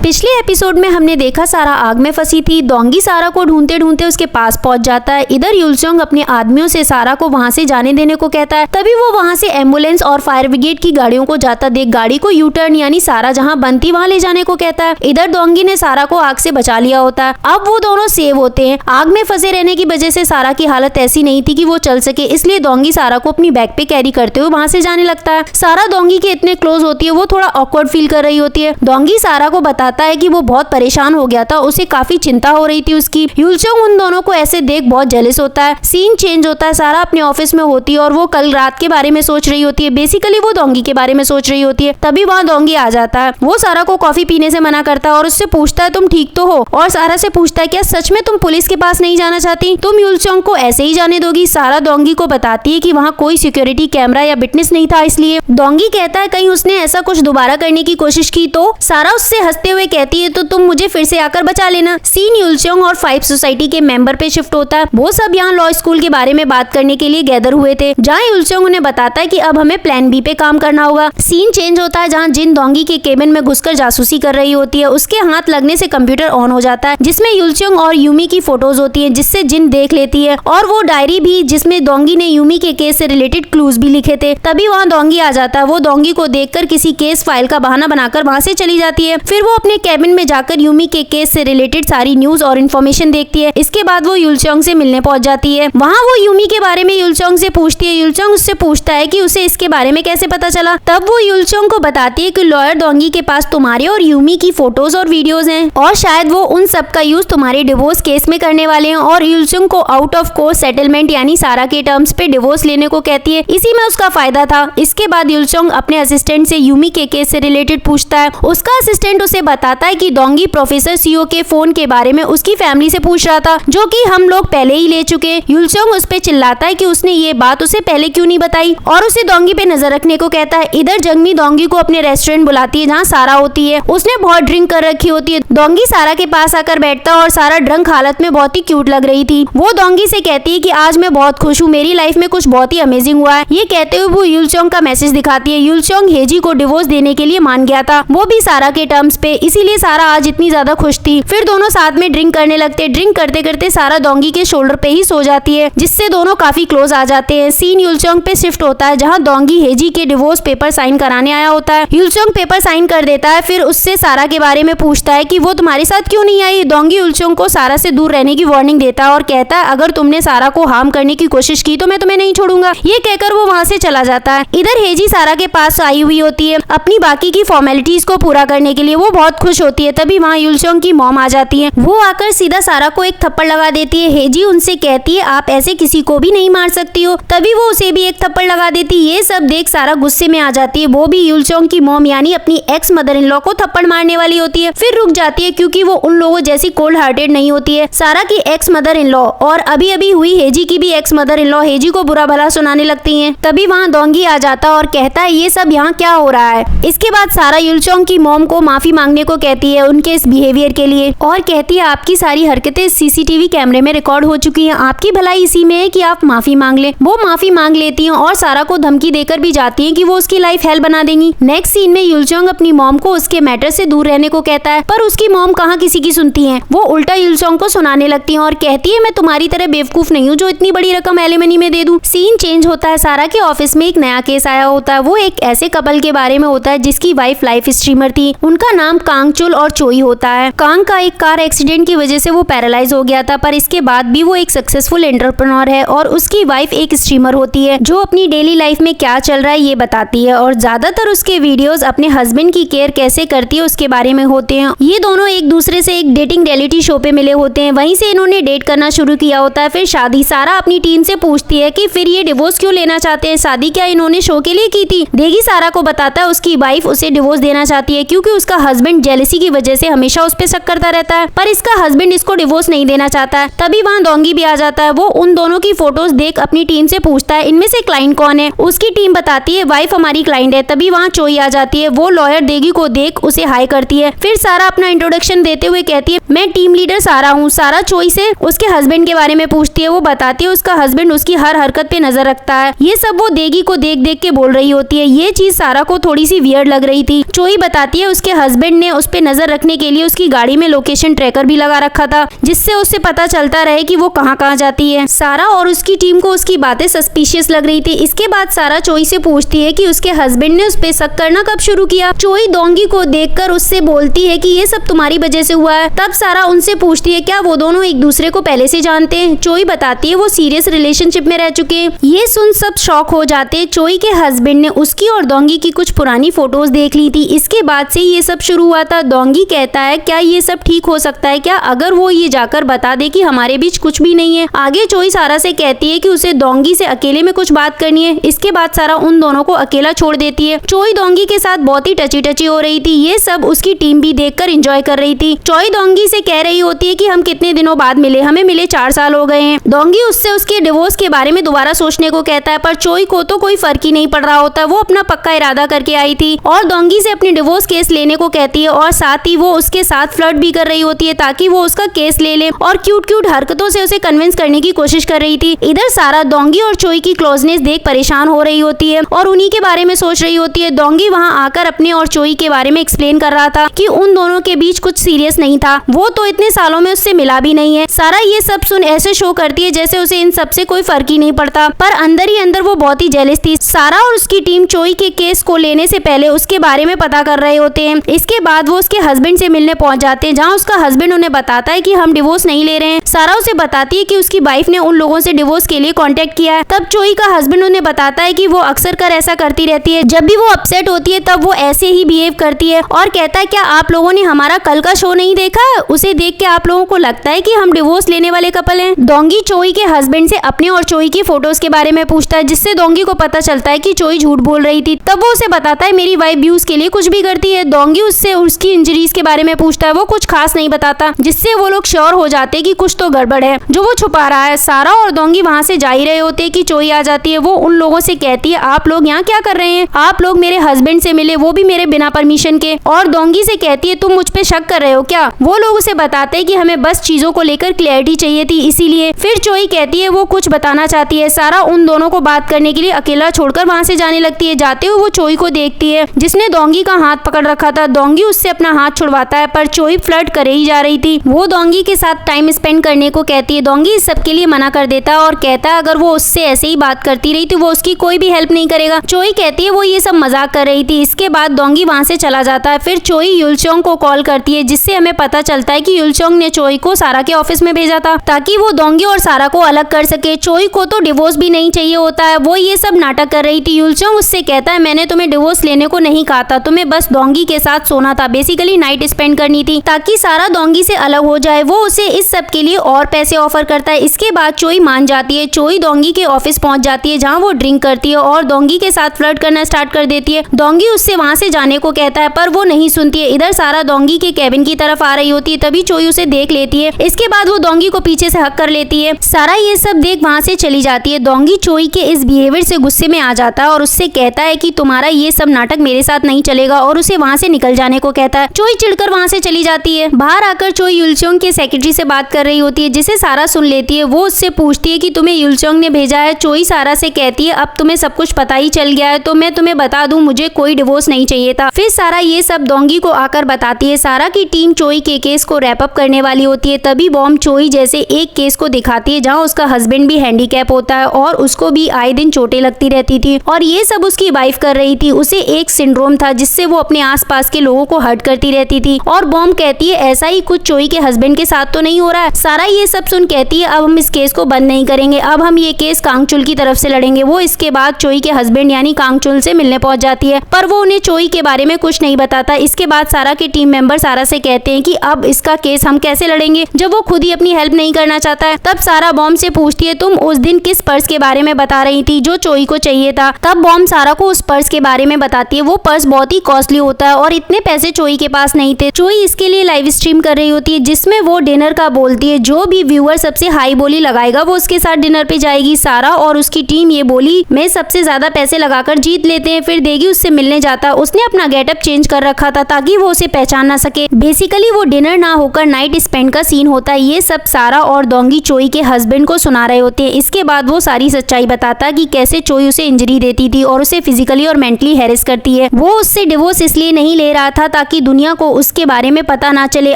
पिछले एपिसोड में हमने देखा सारा आग में फंसी थी। डोंगी सारा को ढूंढते ढूंढते उसके पास पहुंच जाता है। इधर युलचोंग अपने आदमियों से सारा को वहां से जाने देने को कहता है। तभी वो वहां से एम्बुलेंस और फायर ब्रिगेड की गाड़ियों को जाता देख गाड़ी को यू टर्न यानी सारा जहां बंद थी वहां ले जाने को कहता है। इधर डोंगी ने सारा को आग से बचा लिया होता है। अब वो दोनों सेव होते हैं। आग में फंसे रहने की वजह से सारा की हालत ऐसी नहीं थी कि वो चल सके, इसलिए डोंगी सारा को अपनी बैग पे कैरी करते हुए वहां से जाने लगता है। सारा डोंगी के इतने क्लोज होती है, वो थोड़ा ऑकवर्ड फील कर रही होती है। डोंगी सारा को बताता है कि वो बहुत परेशान हो गया था, उसे काफी चिंता हो रही थी उसकी। युलचोंग उन दोनों को ऐसे देख बहुत जेलस होता है। सीन चेंज होता है। सारा अपने ऑफिस में होती है और वो कल रात के बारे में सोच रही होती है। बेसिकली वो डोंगी के बारे में सोच रही होती है। तभी वहाँ डोंगी आ जाता है। वो सारा को कॉफी पीने से मना करता है और उससे पूछता है तुम ठीक तो हो, और सारा से पूछता है क्या सच में तुम पुलिस के पास नहीं जाना चाहती, तुम युलचोंग को ऐसे ही जाने दोगी। सारा डोंगी को बताती है कि वहाँ कोई सिक्योरिटी कैमरा या विटनेस नहीं था, इसलिए। डोंगी कहता है कहीं उसने ऐसा कुछ दोबारा करने की कोशिश की तो। सारा उससे हंसते हुए कहती है तो तुम मुझे फिर से आकर बचा लेना। सीन युलचोंग और 5 सोसाइटी के मेंबर पे शिफ्ट होता है। वो सब यहाँ लॉ स्कूल के बारे में बात करने के लिए गैदर हुए थे, जहाँ युलचोंग उन्हें बताता है कि अब हमें प्लान बी पे काम करना होगा। सीन चेंज होता है जहाँ जिन डोंगी के केबिन में घुसकर जासूसी कर रही होती है। उसके हाथ लगने से कंप्यूटर ऑन हो जाता है जिसमें युलचोंग और यूमी की फोटोज होती है, जिससे जिन देख लेती है, और वो डायरी भी जिसमें डोंगी ने यूमी के केस से रिलेटेड क्लूज भी लिखे थे। तभी वहाँ डोंगी आ जाता है। वो डोंगी को देखकर किसी केस फाइल का बहाना बनाकर वहाँ से चली जाती है। फिर वो अपने केबिन में जाकर यूमी के केस से रिलेटेड सारी न्यूज और इन्फॉर्मेशन देखती है। इसके बाद वो युलचोंग से मिलने पहुंच जाती है। वहाँ वो यूमी के बारे में युलचोंग से पूछती है। युलचोंग उससे पूछता है कि उसे इसके बारे में कैसे पता चला। तब वो युलचोंग को बताती है कि लॉयर डोंगी के पास तुम्हारे और यूमी की फोटोज और वीडियोज हैं, और शायद वो उन सब का यूज तुम्हारे डिवोर्स केस में करने वाले हैं। और युलचोंग को आउट ऑफ कोर्ट सेटलमेंट यानी सारा के टर्म्स पे डिवोर्स लेने को कहती है। इसी में उसका फायदा था। इसके बाद युलचोंग अपने असिस्टेंट से यूमी के केस से रिलेटेड पूछता है। उसका असिस्टेंट उसे बताता है कि डोंगी प्रोफेसर सीओ के फोन के बारे में उसकी फैमिली से पूछ रहा था, जो कि हम लोग पहले ही ले चुके। युलचोंग उस पे चिल्लाता है कि उसने ये बात उसे पहले क्यों नहीं बताई, और उसे डोंगी पे नजर रखने को कहता है। इधर जंगमी डोंगी को अपने रेस्टोरेंट बुलाती है जहाँ सारा होती है। उसने बहुत ड्रिंक कर रखी होती है। डोंगी सारा के पास आकर बैठता है और सारा ड्रंक हालत में बहुत ही क्यूट लग रही थी। वो डोंगी से कहती है कि आज मैं बहुत खुश हूँ, मेरी लाइफ में कुछ बहुत ही अमेजिंग हुआ है। ये कहते हुए वो युलचोंग का मैसेज दिखाती है। युलचोंग हेजी को डिवोर्स देने के लिए मान गया था, वो भी सारा के टर्म्स पे, इसीलिए सारा आज इतनी ज्यादा खुश थी। फिर दोनों साथ में ड्रिंक करने लगते। ड्रिंक करते करते सारा डोंगी के शोल्डर पे ही सो जाती है, जिससे दोनों काफी क्लोज आ जाते हैं। सीन युलचोंग पे शिफ्ट होता है जहाँ डोंगी हेजी के डिवोर्स पेपर साइन कराने आया होता है। युलचोंग पेपर साइन कर देता है। फिर उससे सारा के बारे में पूछता है कि वो तुम्हारे साथ क्यों नहीं आई। डोंगी युलचोंग को सारा से दूर रहने की वार्निंग देता है और कहता है अगर तुमने सारा को हार्म करने की कोशिश की तो मैं तुम्हें नहीं छोड़ूंगा। ये कहकर वो वहाँ से चला जाता है। इधर हेजी सारा के पास आई हुई होती है अपनी बाकी की फॉर्मेलिटीज को पूरा करने के लिए। वो बहुत खुश होती है। तभी वहाँ युलचोंग की मॉम आ जाती है। वो आकर सीधा सारा को एक थप्पड़ लगा देती है। हेजी उनसे कहती है आप ऐसे किसी को भी नहीं मार सकती हो। तभी वो उसे भी एक थप्पड़ लगा देती। ये सब देख सारा गुस्से में आ जाती है। वो भी युलचोंग की मॉम यानी अपनी एक्स मदर इन लॉ को थप्पड़ मारने वाली होती है। फिर रुक जाती है क्योंकि वो उन लोगों जैसी कोल्ड हार्टेड नहीं होती है। सारा की एक्स मदर इन लॉ और अभी अभी हुई हेजी की भी x mother in law hazy को बुरा भला सुनाने लगती हैं। तभी वहाँ डोंगी आ जाता और कहता है ये सब यहाँ क्या हो रहा है। इसके बाद सारा युलचोंग की मॉम को माफी मांगने को कहती है उनके इस बिहेवियर के लिए, और कहती है आपकी सारी हरकतें सीसीटीवी कैमरे में रिकॉर्ड हो चुकी हैं, आपकी भलाई इसी में है कि आप माफी मांग ले। वो माफी मांग लेती हैं और सारा को धमकी देकर भी जाती हैं कि वो उसकी लाइफ हेल बना देंगी। नेक्स्ट सीन में युलचोंग अपनी मॉम को उसके मैटर से दूर रहने को कहता है, पर उसकी मॉम कहाँ किसी की सुनती है। वो उल्टा युलचोंग को सुनाने लगती है और कहती है मैं तुम्हारी तरह बेवकूफ नहीं हूँ जो इतनी बड़ी रकम एलिमनी में दे दूं। सीन चेंज होता है। सारा के ऑफिस में एक नया केस आया होता है। वो एक ऐसे कपल के बारे में होता है जिसकी वाइफ लाइफ स्ट्रीमर थी। उनका नाम कांग चुल और चोई होता है। कांग का एक कार एक्सीडेंट की वजह से वो पैरालाइज हो गया था, पर इसके बाद भी वो एक सक्सेसफुल एंटरप्रेन्योर है, और उसकी वाइफ एक स्ट्रीमर होती है जो अपनी डेली लाइफ में क्या चल रहा है ये बताती है, और ज्यादातर उसके वीडियोस अपने हस्बैंड की केयर कैसे करती है उसके बारे में होते हैं। ये दोनों एक दूसरे से एक डेटिंग रियलिटी शो पे मिले होते हैं, वहीं से इन्होंने डेट करना शुरू किया होता है। फिर शादी। सारा अपनी टीम से पूछती है कि फिर ये डिवोर्स क्यों लेना चाहते हैं, शादी क्या इन्होंने शो के लिए की थी। देगी सारा को बताता है उसकी वाइफ उसे डिवोर्स देना चाहती है क्योंकि उसका हस्बैंड जेलसी की वजह से हमेशा उस पे शक करता रहता है, पर इसका हस्बैंड इसको डिवोर्स नहीं देना चाहता है। तभी वहाँ डोंगी भी आ जाता है। वो उन दोनों की फोटोज देख अपनी टीम से पूछता है इनमें से क्लाइंट कौन है। उसकी टीम बताती है वाइफ हमारी क्लाइंट है। तभी वहाँ चोई आ जाती है। वो लॉयर देगी को देख उसे हाई करती है। फिर सारा अपना इंट्रोडक्शन देते हुए कहती है मैं टीम लीडर सारा हूँ। सारा चोई से उसके हस्बैंड के बारे में पूछती है। वो बताती है उसका हस्बैंड उसकी हर हरकत पे नजर रखता है। ये सब वो देगी को देख देख के बोल रही होती है। ये चीज सारा को थोड़ी सी वियर्ड लग रही थी। चोई बताती है उसके हस्बैंड ने उस पे नजर रखने के लिए उसकी गाड़ी में लोकेशन ट्रैकर भी लगा रखा था, जिससे उससे पता चलता रहे कि वो कहाँ जाती है। सारा और उसकी टीम को उसकी बातें सस्पिशियस लग रही थी। इसके बाद सारा चोई से पूछती है कि उसके हस्बैंड ने उस पे शक करना कब शुरू किया। चोई डोंगी को देखकर उससे बोलती है कि ये सब तुम्हारी वजह से हुआ है। तब सारा उनसे पूछती है क्या वो दोनों एक दूसरे को पहले से जानते हैं। चोई बताती है वो सीरियस रिलेशनशिप में रह चुके हैं। ये सुन सब शॉक हो जाते। चोई के हस्बैंड ने उसकी और डोंगी की कुछ पुरानी फोटोज देख ली थी। इसके बाद से ये सब शुरू हुआ था। डोंगी कहता है क्या ये सब ठीक हो सकता है क्या, अगर वो ये जाकर बता दे कि हमारे बीच कुछ भी नहीं है। आगे चोई सारा से कहती है कि उसे डोंगी से अकेले में कुछ बात करनी है। इसके बाद सारा उन दोनों को अकेला छोड़ देती है। चोई डोंगी के साथ बहुत ही टची हो रही थी। ये सब उसकी टीम भी देखकर एंजॉय कर रही थी। चोई डोंगी से कह रही होती है कि हम कितने दिनों बाद मिले, हमें मिले 4 साल हो गए हैं। डोंगी उससे उसके डिवोर्स के बारे में दोबारा सोचने को कहता है, पर चोई को तो कोई फर्क ही नहीं पड़ रहा होता। वो अपना पक्का इरादा करके आई थी और डोंगी से अपने डिवोर्स केस लेने को कहती है और साथ ही वो उसके साथ फ्लर्ट भी कर रही होती है ताकि वो उसका केस ले ले और क्यूट हरकतों से उसे कन्विंस करने की कोशिश कर रही थी। इधर सारा डोंगी और चोई की क्लोजनेस देख परेशान हो रही होती है और उन्हीं के बारे में सोच रही होती है। डोंगी वहाँ आकर अपने और चोई के बारे में एक्सप्लेन कर रहा था कि उन दोनों के बीच कुछ सीरियस नहीं था, वो तो इतने सालों में उससे मिला भी नहीं है। सारा ये सब सुन ऐसे शो करती है जैसे उसे इन सब से कोई फर्क ही नहीं पड़ता, पर अंदर ही अंदर वो बहुत ही जेलस थी। सारा और उसकी टीम चोई के केस को लेने से पहले उसके बारे में पता कर रहे होते हैं। इसके बाद वो उसके हस्बैंड से मिलने पहुंच जाते हैं, जहाँ उसका हस्बैंड उन्हें बताता है कि हम डिवोर्स नहीं ले रहे हैं। सारा उसे बताती है कि उसकी वाइफ ने उन लोगों से डिवोर्स के लिए कांटेक्ट किया है। तब चोई का हस्बैंड उन्हें बताता है कि वो अक्सर कर ऐसा करती रहती है, जब भी वो अपसेट होती है तब वो ऐसे ही बिहेव करती है और कहता है क्या आप लोगों ने हमारा कल का शो नहीं देखा, उसे देख के आप लोगों को लगता है कि हम डिवोर्स लेने वाले कपल हैं। डोंगी चोई के हस्बैंड से अपने और चोई की फोटोज के बारे में पूछता है, जिससे डोंगी को पता चलता है कि चोई झूठ बोल रही थी। तब वो उसे बताता है मेरी वाइफ व्यूज के लिए कुछ भी करती है। डोंगी उससे उसकी इंजरीज के बारे में पूछता है, वो कुछ खास नहीं बताता, जिससे वो लोग श्योर हो जाते हैं कि कुछ तो गड़बड़ है जो वो छुपा रहा है। सारा और डोंगी वहाँ से जा ही रहे होते हैं कि चोई आ जाती है। वो उन लोगों से कहती है आप लोग यहाँ क्या कर रहे हैं, आप लोग मेरे हस्बैंड से मिले, वो भी मेरे बिना परमिशन के। और डोंगी से कहती है तुम मुझ पे शक कर रहे हो क्या। वो लोग उसे बताते हैं कि हमें बस चीजों को लेकर क्लैरिटी चाहिए थी, इसीलिए। फिर चोई कहती है वो कुछ बताना चाहती है। सारा उन दोनों को बात करने के लिए अकेला छोड़कर वहाँ से जाने लगती है। जाते हुए वो चोई को देखती है जिसने डोंगी का हाथ पकड़ रखा था। डोंगी उससे अपना हाथ छुड़वाता है, पर चोई फ्लर्ट करे ही जा रही थी। वो डोंगी के साथ टाइम स्पेंड करने को कहती है। डोंगी इस सब के लिए मना कर देता है और कहता है अगर वो उससे ऐसे ही बात करती रही तो वो उसकी कोई भी हेल्प नहीं करेगा। चोई कहती है वो ये सब मजाक कर रही थी। इसके बाद डोंगी वहाँ से चला जाता है। फिर चोई युलचोंग को कॉल करती है, जिससे हमें पता चलता है कि युलचोंग ने चोई को सारा के ऑफिस में भेजा था ताकि वो डोंगी और सारा को अलग कर सके। चोई को तो डिवोर्स भी नहीं चाहिए होता है, वो ये सब नाटक कर रही थी। युलचोंग उससे कहता है मैंने तुम्हें डिवोर्स लेने को नहीं कहा था, तुम्हें बस डोंगी के साथ सोना था, बेसिकली नाइट स्पेंड करनी थी ताकि सारा डोंगी से अलग हो जाए। वो उसे इस सब के लिए और पैसे ऑफर करता है। इसके बाद चोई मान जाती है। चोई डोंगी के ऑफिस पहुंच जाती है, जहाँ वो ड्रिंक करती है और डोंगी के साथ फ्लर्ट करना स्टार्ट कर देती है। डोंगी उससे वहाँ से जाने को कहता है, पर वो नहीं सुनती है। इधर सारा डोंगी के कैबिन की तरफ आ रही होती है, तभी चोई उसे देख लेती है। इसके बाद वो डोंगी को पीछे से हक कर लेती है। सारा ये सब देख वहाँ से चली जाती है। डोंगी चोई के इस बिहेवियर से गुस्से में आ जाता है और उससे कहता है कि तुम्हारा ये सब नाटक मेरे साथ नहीं चलेगा और उसे वहाँ से निकल जाने को कहता है। चोई चिढ़कर वहाँ से चली जाती है। बाहर आकर चोई युलचोंग के सेक्रेटरी से बात कर रही होती है, जिसे सारा सुन लेती है। वो उससे पूछती है कि तुम्हें युलचोंग ने भेजा है। चोई सारा से कहती है अब तुम्हें सब कुछ पता ही चल गया है तो मैं तुम्हें बता दूं मुझे कोई डिवोर्स नहीं चाहिए था। फिर सारा ये सब डोंगी को आकर बताती है। सारा की टीम चोई के केस को रैप अप करने वाली होती है, तभी बॉम्ब चोई जैसे एक केस को दिखाती है जहाँ उसका हस्बैंड भी हैंडीकैप होता है और उसको भी आए दिन चोटें लगती रहती थी और ये सब उसकी वाइफ कर रही थी। उसे एक सिंड्रोम था जिससे वो अपने आसपास के लोगों को हर्ट करती रहती थी और बॉम्ब कहती है ऐसा ही कुछ चोई के हस्बैंड के साथ तो नहीं हो रहा है। सारा ये सब सुन कहती है अब हम इस केस को बंद नहीं करेंगे, अब हम ये केस कांगचुल की तरफ से लड़ेंगे। वो इसके बाद चोई के हस्बैंड यानी कांगचुल से मिलने पहुंच जाती है, पर वो उन्हें चोई के बारे में कुछ नहीं बताता। इसके बाद सारा के टीम मेंबर सारा से कहते हैं कि अब इसका केस हम कैसे लड़ेंगे जब वो खुद ही अपनी हेल्प नहीं करना चाहता है। तब सारा बॉम्ब से पूछती है तुम उस दिन किस पर्स के बारे में बता रही थी जो चोई को चाहिए था। तब बॉम्ब सारा को उस पर्स के बारे में बताती है। वो पर्स बहुत ही कॉस्टली होता है और इतने पैसे चोई के पास नहीं थे। चोई इसके लिए लाइव स्ट्रीम कर रही होती है जिसमें वो डिनर का बोलती है, जो भी व्यूअर सबसे हाई बोली लगाएगा वो उसके साथ डिनर पे जाएगी। सारा और उसकी टीम ये बोली में सबसे ज्यादा पैसे लगाकर जीत लेते हैं। फिर देगी उससे मिलने जाता। उसने अपना गेटअप चेंज कर रखा था ताकि वो उसे पहचान ना सके। बेसिकली वो डिनर ना होकर नाइट स्पेंड का सीन होता है। ये सब सारा और डोंगी चोई के हस्बैंड को सुना रहे होते हैं। इसके बाद वो सारी सच्चाई बताता कि कैसे चोई उसे इंजरी देती थी और उसे फिजिकली और मेंटली हैरेस करती है। वो उससे डिवोर्स इसलिए नहीं ले रहा था ताकि ताकि दुनिया को उसके बारे में पता ना चले।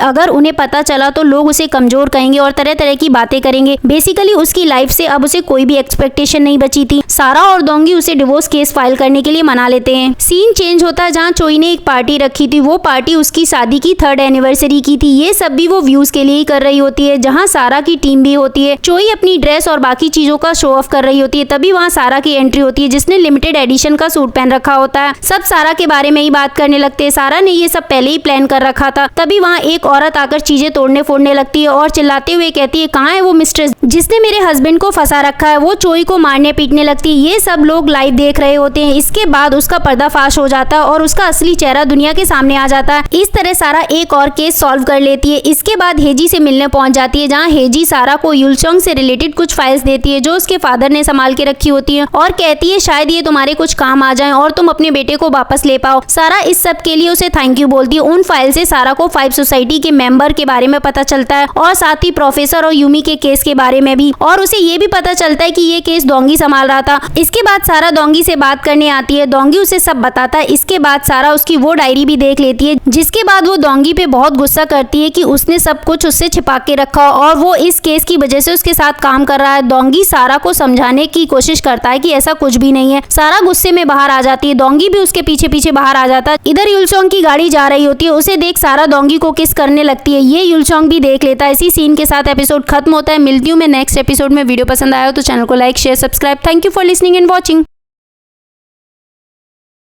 अगर उन्हें पता चला तो लोग उसे कमजोर कहेंगे और तरह तरह की बातें करेंगे। बेसिकली उसकी लाइफ से अब उसे कोई भी एक्सपेक्टेशन नहीं बची थी। सारा और दोंगी उसे डिवोर्स केस फाइल करने के लिए मना लेते हैं। सीन चेंज होता है जहाँ चोई ने एक पार्टी रखी थी। वो पार्टी उसकी शादी की 3rd एनिवर्सरी की थी। ये सब भी वो व्यूज के लिए ही कर रही होती है, जहाँ सारा की टीम भी होती है। चोई अपनी ड्रेस और बाकी चीजों का शो ऑफ कर रही होती है। तभी वहाँ सारा की एंट्री होती है, जिसने लिमिटेड एडिशन का सूट पहन रखा होता है। सब सारा के बारे में ही बात करने लगते हैं। सारा ने ये सब पहले ही प्लान कर रखा था। तभी वहाँ एक औरत आकर चीजें तोड़ने फोड़ने लगती है और चिल्लाते हुए कहती है, कहाँ है वो मिस्ट्रेस जिसने मेरे हस्बैंड को फंसा रखा है। वो चोई को मारने पीटने लगती है। ये सब लोग लाइव देख रहे होते हैं। इसके बाद उसका पर्दाफाश हो जाता है और उसका असली चेहरा दुनिया के सामने आ जाता है। इस तरह सारा एक और केस सॉल्व कर लेती है। इसके बाद हेजी से मिलने पहुंच जाती है, जहाँ हेजी सारा को युलचोंग से रिलेटेड कुछ फाइल्स देती है जो उसके फादर ने संभाल के रखी होती है, और कहती है शायद ये तुम्हारे कुछ काम आ जाएं और तुम अपने बेटे को वापस ले पाओ। सारा इस सब के लिए उसे थैंक यू बोलती है। उन फाइल से सारा को 5 सोसाइटी के मेंबर के बारे में पता चलता है और साथ ही प्रोफेसर और यूमी के केस के बारे में भी, और उसे ये भी पता चलता है कि ये केस दोंगी संभाल रहा था। इसके बाद सारा दोंगी से बात करने आती है। दोंगी उसे सब बताता है। इसके बाद सारा उसकी वो डायरी भी देख लेती है, जिसके बाद वो दोंगी पे बहुत गुस्सा करती है कि उसने सब कुछ उससे छिपा के रखा और वो इस केस की वजह से उसके साथ काम कर रहा है। दोंगी सारा को समझाने की कोशिश करता है कि ऐसा कुछ भी नहीं है। सारा गुस्से में बाहर आ जाती है। दोंगी भी उसके पीछे पीछे बाहर आ जाता है। इधर युलचोंग की गाड़ी जा रही होती है। उसे देख सारा दोंगी को किस करने लगती है। ये युलचोंग भी देख लेता है। इसी सीन के साथ एपिसोड खत्म होता है। मिलती हूँ मैं नेक्स्ट एपिसोड में। वीडियो पसंद आया हो तो चैनल को like share subscribe. Thank you for listening and watching.